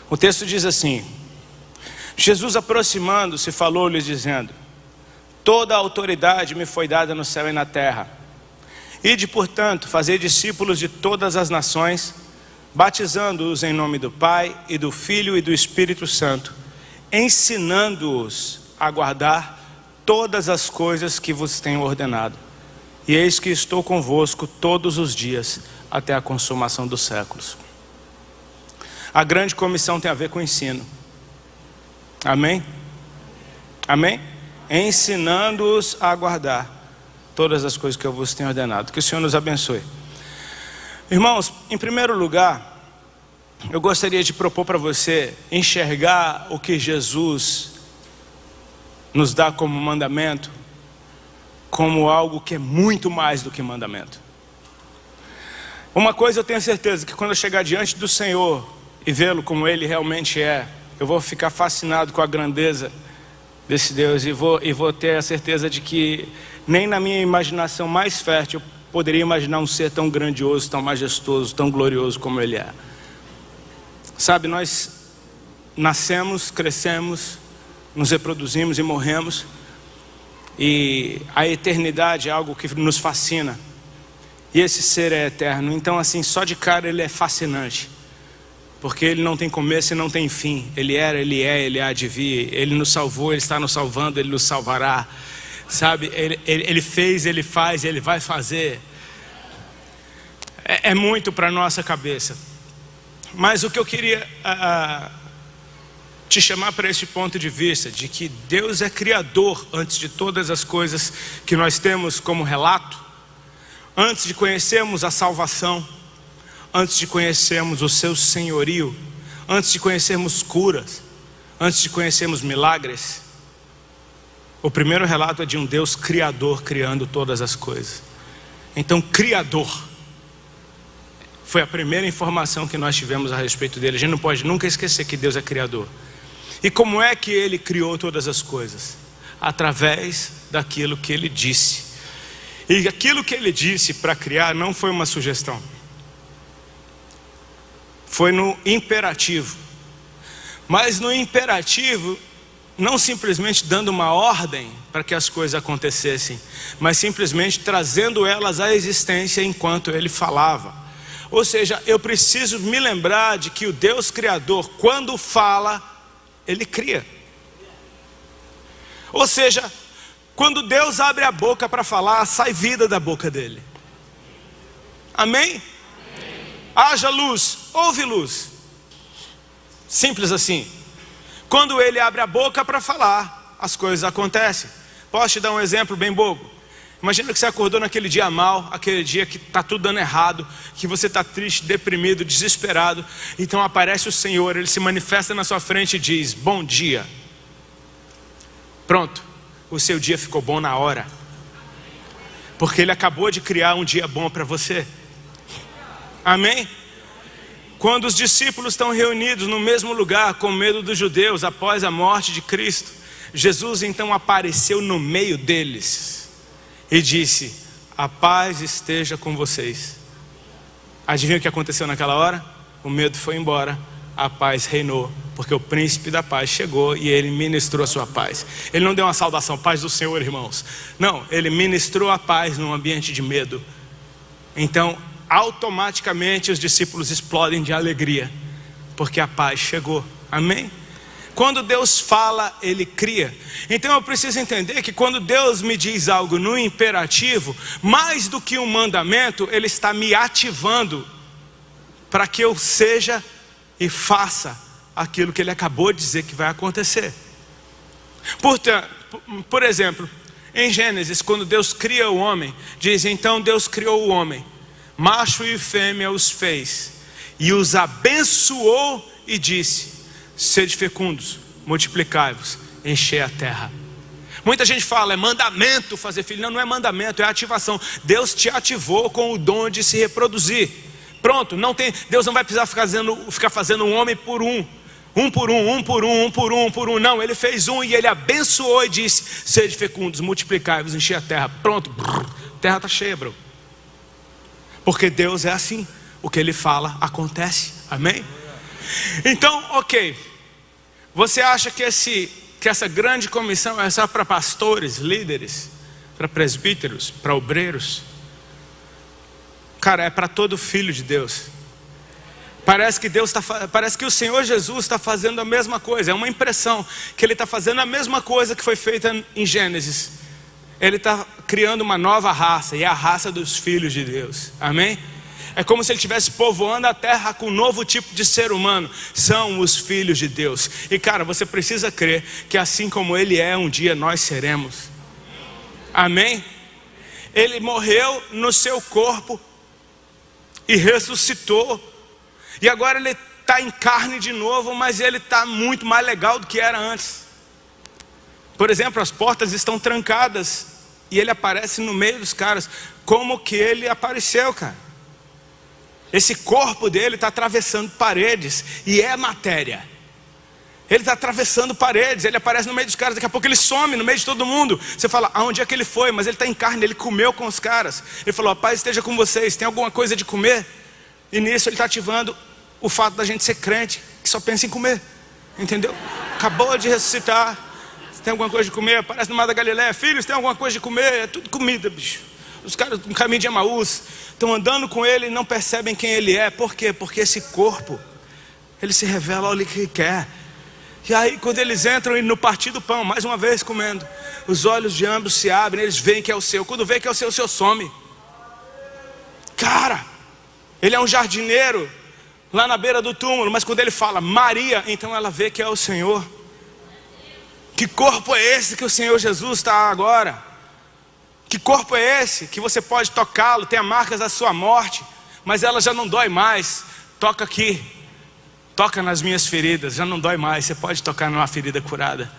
O texto diz assim: Jesus, aproximando-se, falou-lhes dizendo: toda a autoridade me foi dada no céu e na terra. Ide, portanto, fazei discípulos de todas as nações, batizando-os em nome do Pai e do Filho e do Espírito Santo, ensinando-os a guardar todas as coisas que vos tenho ordenado. E eis que estou convosco todos os dias, até a consumação dos séculos. A grande comissão tem a ver com o ensino. Amém? Amém? Ensinando-os a guardar todas as coisas que eu vos tenho ordenado. Que o Senhor nos abençoe. Irmãos, em primeiro lugar, eu gostaria de propor para você enxergar o que Jesus nos dá como mandamento, como algo que é muito mais do que mandamento. Uma coisa eu tenho certeza, que quando eu chegar diante do Senhor e vê-lo como Ele realmente é, eu vou ficar fascinado com a grandeza desse Deus e vou ter a certeza de que nem na minha imaginação mais fértil eu poderia imaginar um ser tão grandioso, tão majestoso, tão glorioso como Ele é. Sabe, nós nascemos, crescemos, nos reproduzimos e morremos, e a eternidade é algo que nos fascina, e esse ser é eterno. Então assim, só de cara ele é fascinante, porque ele não tem começo e não tem fim. Ele era, ele é, ele há de vir. Ele nos salvou, ele está nos salvando, ele nos salvará. Sabe, ele fez, ele faz, ele vai fazer. É muito para a nossa cabeça. Mas o que eu queria te chamar para esse ponto de vista, de que Deus é criador antes de todas as coisas que nós temos como relato, antes de conhecermos a salvação, antes de conhecermos o seu senhorio, antes de conhecermos curas, antes de conhecermos milagres. O primeiro relato é de um Deus criador criando todas as coisas. Então, criador foi a primeira informação que nós tivemos a respeito dele. A gente não pode nunca esquecer que Deus é criador. E como é que ele criou todas as coisas? Através daquilo que ele disse. E aquilo que ele disse para criar não foi uma sugestão. Foi no imperativo. Mas no imperativo, não simplesmente dando uma ordem para que as coisas acontecessem, mas simplesmente trazendo elas à existência enquanto ele falava. Ou seja, eu preciso me lembrar de que o Deus Criador, quando fala, Ele cria. Ou seja, quando Deus abre a boca para falar, sai vida da boca dele. Amém? Haja luz, houve luz. Simples assim. Quando ele abre a boca para falar, as coisas acontecem. Posso te dar um exemplo bem bobo? Imagina que você acordou naquele dia mal, aquele dia que está tudo dando errado, que você está triste, deprimido, desesperado. Então aparece o Senhor, Ele se manifesta na sua frente e diz: bom dia. Pronto, o seu dia ficou bom na hora, porque Ele acabou de criar um dia bom para você. Amém? Quando os discípulos estão reunidos no mesmo lugar, com medo dos judeus, após a morte de Cristo, Jesus então apareceu no meio deles e disse: a paz esteja com vocês. Adivinha o que aconteceu naquela hora? O medo foi embora, a paz reinou, porque o príncipe da paz chegou e ele ministrou a sua paz. Ele não deu uma saudação: paz do Senhor, irmãos. Não, ele ministrou a paz num ambiente de medo. Então, automaticamente os discípulos explodem de alegria, porque a paz chegou. Amém? Quando Deus fala, Ele cria. Então eu preciso entender que quando Deus me diz algo no imperativo, mais do que um mandamento, Ele está me ativando para que eu seja e faça aquilo que Ele acabou de dizer que vai acontecer. Portanto, por exemplo, em Gênesis, quando Deus cria o homem, diz: então Deus criou o homem, macho e fêmea os fez, e os abençoou e disse: sede fecundos, multiplicai-vos, enchei a terra. Muita gente fala: é mandamento fazer filho. Não, não é mandamento, é ativação. Deus te ativou com o dom de se reproduzir. Pronto, não tem, Deus não vai precisar ficar fazendo um homem por um. Um por um. Não, Ele fez um e Ele abençoou e disse: sede fecundos, multiplicai-vos, enchei a terra. Pronto, a terra está cheia, bro. Porque Deus é assim. O que Ele fala, acontece. Amém? Então, ok. Você acha que essa grande comissão é só para pastores, líderes, para presbíteros, para obreiros? Cara, é para todo filho de Deus. Parece que o Senhor Jesus está fazendo a mesma coisa. É uma impressão que Ele está fazendo a mesma coisa que foi feita em Gênesis. Ele está criando uma nova raça, e é a raça dos filhos de Deus. Amém? É como se Ele estivesse povoando a terra com um novo tipo de ser humano. São os filhos de Deus. E cara, você precisa crer que assim como Ele é, um dia nós seremos. Amém? Ele morreu no seu corpo e ressuscitou. E agora Ele está em carne de novo, mas Ele está muito mais legal do que era antes. Por exemplo, as portas estão trancadas e Ele aparece no meio dos caras. Como que Ele apareceu, cara? Esse corpo dele está atravessando paredes, e é matéria. Ele está atravessando paredes, ele aparece no meio dos caras, daqui a pouco ele some no meio de todo mundo. Você fala, aonde é que ele foi? Mas ele está em carne, ele comeu com os caras. Ele falou, a paz esteja com vocês, tem alguma coisa de comer? E nisso ele está ativando o fato da gente ser crente, que só pensa em comer. Entendeu? Acabou de ressuscitar. Você tem alguma coisa de comer? Aparece no Mar da Galileia, filhos, tem alguma coisa de comer? É tudo comida, bicho. Os caras no caminho de Emaús estão andando com ele e não percebem quem ele é. Por quê? Porque esse corpo, ele se revela ao que ele quer. E aí quando eles entram no partir do pão, mais uma vez comendo, os olhos de ambos se abrem, eles veem que é o seu. Quando vê que é o seu some. Cara, ele é um jardineiro lá na beira do túmulo, mas quando ele fala Maria, então ela vê que é o Senhor. Que corpo é esse que o Senhor Jesus está agora? Que corpo é esse que você pode tocá-lo, tem as marcas da sua morte, mas ela já não dói mais. Toca aqui, toca nas minhas feridas, já não dói mais. Você pode tocar numa ferida curada.